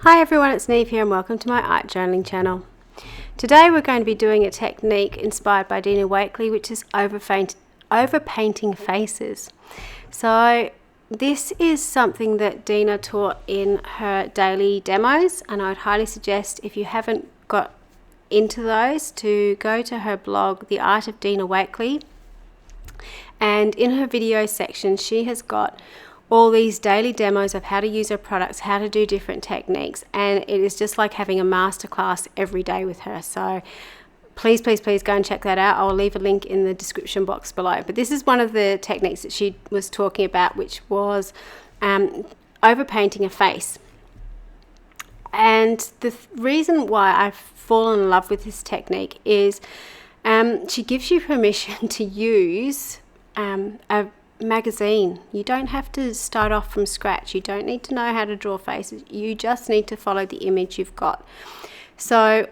Hi everyone, it's Niamh here and welcome to my art journaling channel. Today we're going to be doing a technique inspired by Dina Wakley, which is overpainting faces. So this is something that Dina taught in her daily demos, and I would highly suggest, if you haven't got into those, to go to her blog, The Art of Dina Wakley, and in her video section she has got all these daily demos of how to use her products, how to do different techniques, and it is just like having a masterclass every day with her. So please go and check that out. I'll leave a link in the description box below. But this is one of the techniques that she was talking about, which was overpainting a face. And the reason why I've fallen in love with this technique is she gives you permission to use a magazine. You don't have to start off from scratch. You don't need to know how to draw faces. You just need to follow the image you've got. So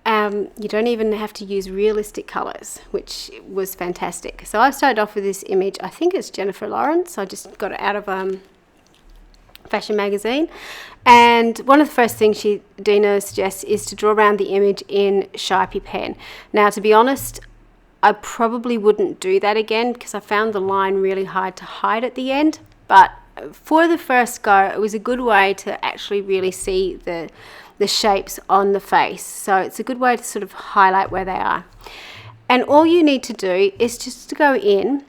you don't even have to use realistic colors, which was fantastic. So I started off with this image. I think it's Jennifer Lawrence. I just got it out of fashion magazine, and one of the first things Dina suggests is to draw around the image in Sharpie Pen. Now, to be honest, I probably wouldn't do that again because I found the line really hard to hide at the end, but for the first go it was a good way to actually really see the shapes on the face. So it's a good way to sort of highlight where they are. And all you need to do is just to go in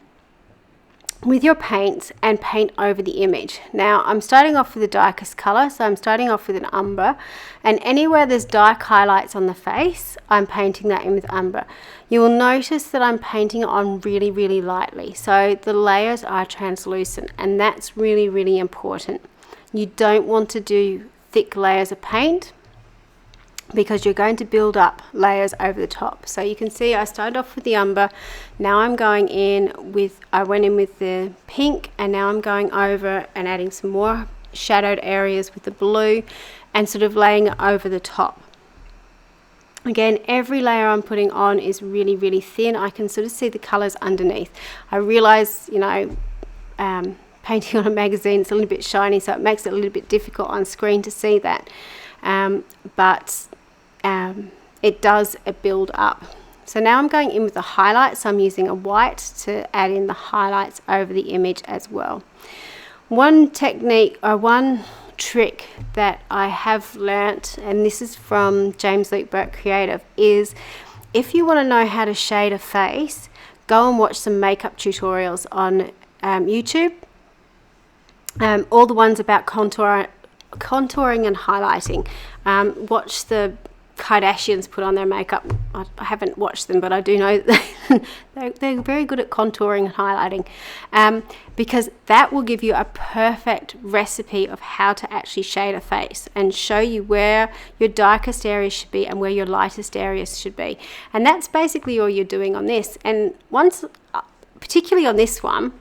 with your paints and paint over the image. Now I'm starting off with the darkest color, so I'm starting off with an umber, and anywhere there's dark highlights on the face, I'm painting that in with umber. You will notice that I'm painting it on really lightly, so the layers are translucent, and that's really important. You don't want to do thick layers of paint because you're going to build up layers over the top. So you can see I started off with the umber. Now I'm going in with, I went in with the pink, and now I'm going over and adding some more shadowed areas with the blue and sort of laying it over the top. Again, every layer I'm putting on is really thin. I can sort of see the colors underneath. I realize, you know, painting on a magazine, it's a little bit shiny, so it makes it a little bit difficult on screen to see that. But it does build up. So now I'm going in with the highlights. So I'm using a white to add in the highlights over the image as well. One technique or one trick that I have learnt, and this is from James Luke Burke Creative, is if you want to know how to shade a face, go and watch some makeup tutorials on YouTube. All the ones about contouring and highlighting. Watch the Kardashians put on their makeup. I haven't watched them, but I do know that they're very good at contouring and highlighting, because that will give you a perfect recipe of how to actually shade a face and show you where your darkest areas should be and where your lightest areas should be. And that's basically all you're doing on this. And once, particularly on this one,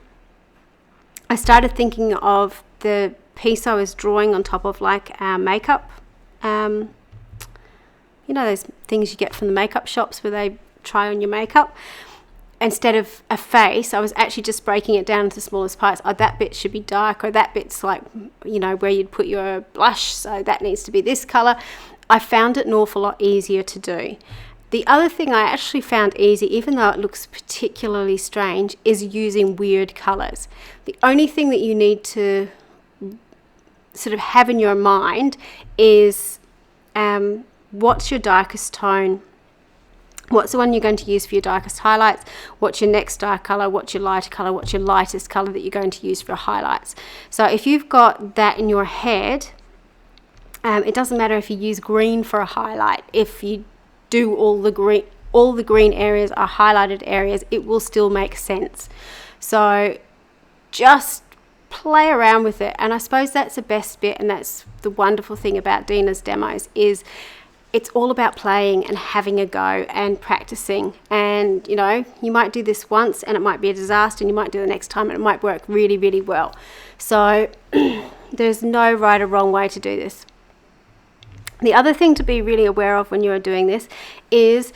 I started thinking of the piece I was drawing on top of, like makeup. You know those things you get from the makeup shops where they try on your makeup? Instead of a face, I was actually just breaking it down into the smallest parts. Oh, that bit should be dark, or that bit's like, you know, where you'd put your blush, so that needs to be this color. I found it an awful lot easier to do. The other thing I actually found easy, even though it looks particularly strange, is using weird colors. The only thing that you need to sort of have in your mind is what's your darkest tone, what's the one you're going to use for your darkest highlights, what's your next dark color, what's your lighter color, what's your lightest color that you're going to use for highlights. So if you've got that in your head, it doesn't matter if you use green for a highlight. If you do all the green areas are highlighted areas, it will still make sense. So just play around with it, and I suppose that's the best bit, and that's the wonderful thing about Dina's demos, is it's all about playing and having a go and practicing. And you know, you might do this once and it might be a disaster, and you might do it the next time and it might work really well. So there's no right or wrong way to do this. The other thing to be really aware of when you're doing this is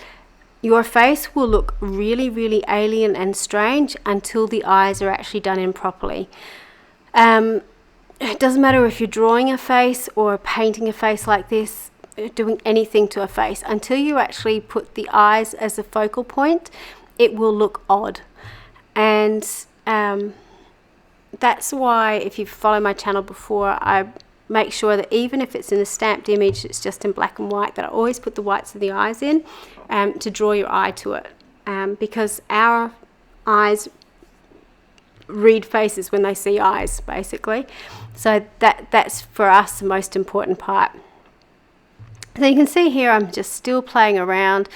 your face will look really alien and strange until the eyes are actually done in properly. it doesn't matter if you're drawing a face or painting a face like this, doing anything to a face, until you actually put the eyes as a focal point, it will look odd. And that's why, if you follow my channel before, I make sure that even if it's in a stamped image, it's just in black and white, that I always put the whites of the eyes in to draw your eye to it, because our eyes read faces when they see eyes, basically. So that's for us the most important part. So you can see here I'm just still playing around.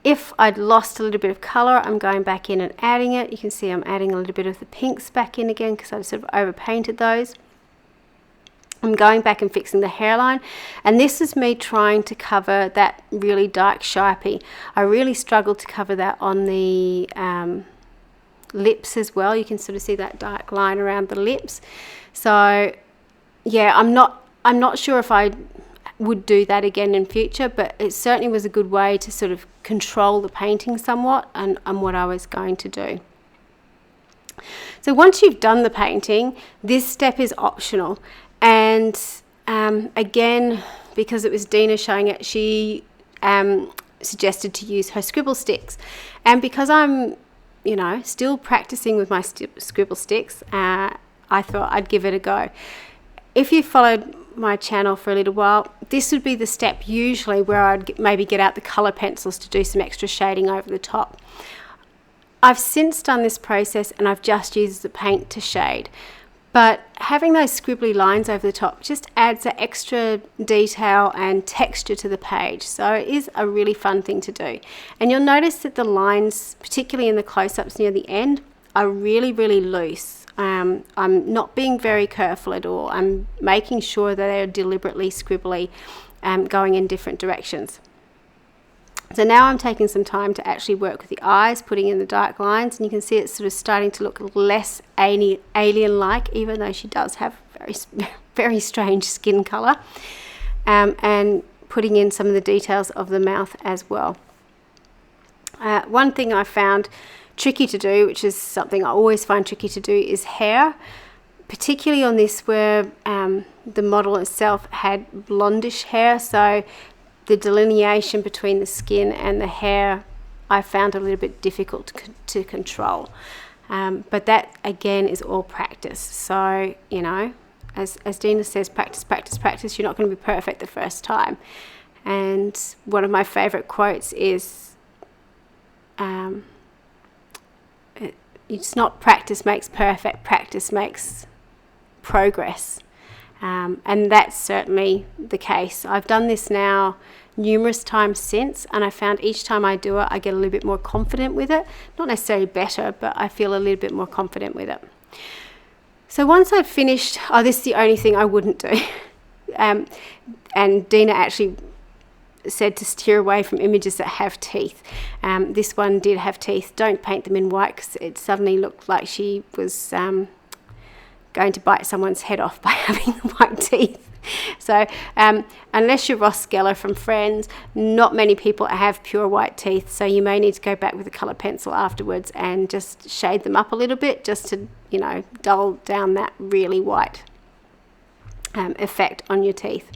If I'd lost a little bit of colour, I'm going back in and adding it. You can see I'm adding a little bit of the pinks back in again because I've sort of overpainted those. I'm going back and fixing the hairline, and this is me trying to cover that really dark Sharpie. I really struggled to cover that on the lips as well. You can sort of see that dark line around the lips. So yeah, I'm not sure if I would do that again in future, but it certainly was a good way to sort of control the painting somewhat and what I was going to do. So once you've done the painting, this step is optional. And again, because it was Dina showing it, she suggested to use her scribble sticks. And because I'm, you know, still practicing with my scribble sticks, I thought I'd give it a go. If you followed my channel for a little while, this would be the step usually where I'd maybe get out the colour pencils to do some extra shading over the top. I've since done this process and I've just used the paint to shade. But having those scribbly lines over the top just adds an extra detail and texture to the page. So it is a really fun thing to do. And you'll notice that the lines, particularly in the close-ups near the end, are really, really loose. I'm not being very careful at all. I'm making sure that they're deliberately scribbly, going in different directions. So now I'm taking some time to actually work with the eyes, putting in the dark lines, and you can see it's sort of starting to look less alien-like, even though she does have very strange skin colour, and putting in some of the details of the mouth as well. One thing I found tricky to do, which is something I always find tricky to do, is hair, particularly on this where the model itself had blondish hair, so the delineation between the skin and the hair I found a little bit difficult to control. But that again is all practice. So, you know, as Dina says, practice, practice, practice. You're not going to be perfect the first time. And one of my favorite quotes is, it's not practice makes perfect, practice makes progress. And that's certainly the case. I've done this now numerous times since, and I found each time I do it, I get a little bit more confident with it. Not necessarily better, but I feel a little bit more confident with it. So once I'd finished, this is the only thing I wouldn't do. And Dina actually said to steer away from images that have teeth. This one did have teeth. Don't paint them in white because it suddenly looked like she was going to bite someone's head off by having the white teeth. So unless you're Ross Geller from Friends, not many people have pure white teeth, so you may need to go back with a colour pencil afterwards and just shade them up a little bit, just to, you know, dull down that really white effect on your teeth.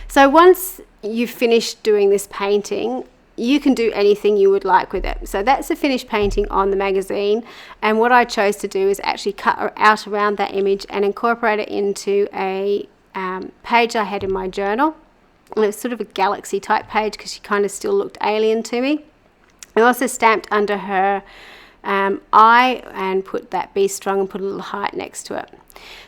So once you've finished doing this painting, you can do anything you would like with it. So that's a finished painting on the magazine, and what I chose to do is actually cut out around that image and incorporate it into a page I had in my journal. And it was sort of a galaxy type page because she kind of still looked alien to me. I also stamped under her eye and put that Be Strong and put a little heart next to it.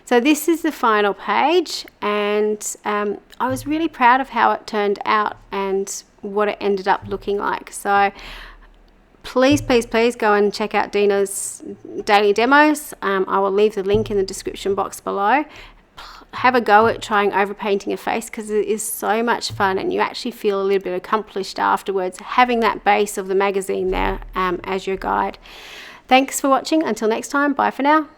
So this is the final page, and I was really proud of how it turned out and what it ended up looking like. So please, please, please go and check out Dina's daily demos. I will leave the link in the description box below. Have a go at trying overpainting a face because it is so much fun, and you actually feel a little bit accomplished afterwards, having that base of the magazine there as your guide. Thanks for watching. Until next time, bye for now.